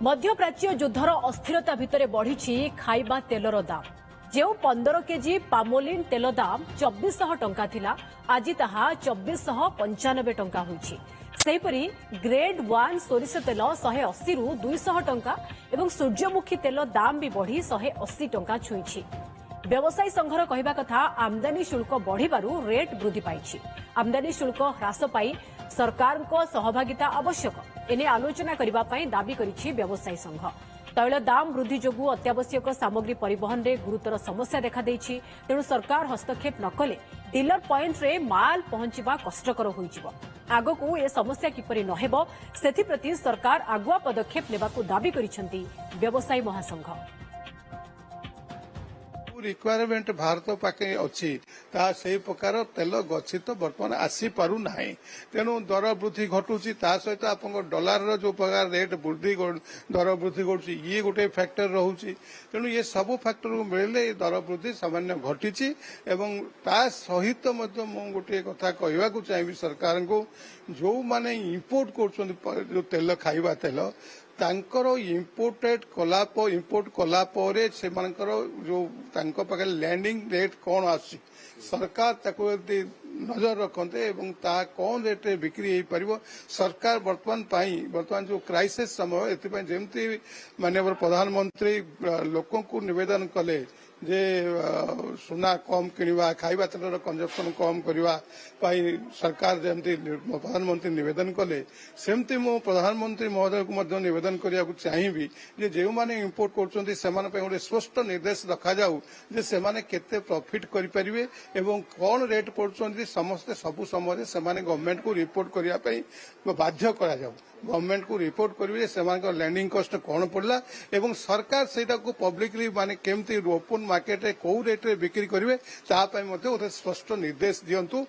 मध्यप्राच्य युद्धर अस्थिरता भितर बढ़ी खाइबा तेलर दाम जो 15 केजी पामोलिन तेल दाम 2400 टंका थिला आज ताहा 2495 टंका होईछि। सेहीपरि ग्रेड 1 सोरिष तेल 180 रु 200 टंका एवं सूर्यमुखी तेल दाम भी बढ़ी 180 टंका छुईछि। व्यवसायी संघर कहवा कथा आमदानी शुल्क बढ़िबारु रेट वृद्धि पाइछि। आमदानी शुल्क ह्रास पाई सरकार को सहभागिता आवश्यक एने आलोचना करबा पई दाबी करिछि व्यवसायी संघ। तैल दाम वृद्धि जोगु अत्यावश्यक सामग्री परिवहन रे गुरुतर समस्या देखा देछि। तेणु सरकार हस्तक्षेप न कले डीलर पॉइंट रे माल पहुंचबा कष्टकर होइजिवो। आगकू ए समस्या किपरि न हेबो सेथिप्रति सरकार आगुआ पदक्षेप नेबाकू दाबी करिसेंती व्यवसायी महासंघ। रिक्वायरमेंट भारत पाखे अच्छी से प्रकार तेल गच्छित बर्तमान आसी पारु नाही। तेणु दर वृद्धि घटुची सहित आप डॉलर जो प्रकार रेट वृद्धि दर वृद्धि घटुची ये गोटे फैक्टर रोचे। तेणु ये सब फैक्टर मिले दर वृद्धि सामान्य घटी एवं ता सहित गोटे कथा कहवाक चाहिए सरकार को जो माने इंपोर्ट कर तेल खाइबा तेल तांकर इम्पोर्टेड इंपोर्ट कला परे से मानकर जो तांको पाखे लैंडिंग रेट कौन आसी सरकार ताको नजर रखते एवं ता कौन रेट रे बिक्री हो पारिबो। सरकार वर्तमान जो क्राइसिस समय एथिपय जेमती माननीय प्रधानमंत्री लोकों को निवेदन कले जे सुना कम किणवा खाइबा तेलर कंजप्शन कम करने सरकार जमती प्रधानमंत्री निवेदन कले सेमती मो प्रधानमंत्री महोदय को मध्य निवेदन करने को चाहिए जे जो माने इंपोर्ट करछन्ती सेमान पे गोटे स्पष्ट निर्देश रखा जाऊ जे सेमाने केते प्रॉफिट करि परिबे एवं कौन रेट पड़छन्ती समस्त सबु समय सेमाने गवर्नमेंट को रिपोर्ट करिया पई बाध्य करा जाऊ। गवर्नमेंट को रिपोर्ट करेंगे से लैंडिंग कस्ट कौन पड़ा एवं सरकार से पब्लिकली माने केमती ओपन मार्केट कौ रेट रे बिक्री करेंगे तापाई स्पष्ट निर्देश दिंतु।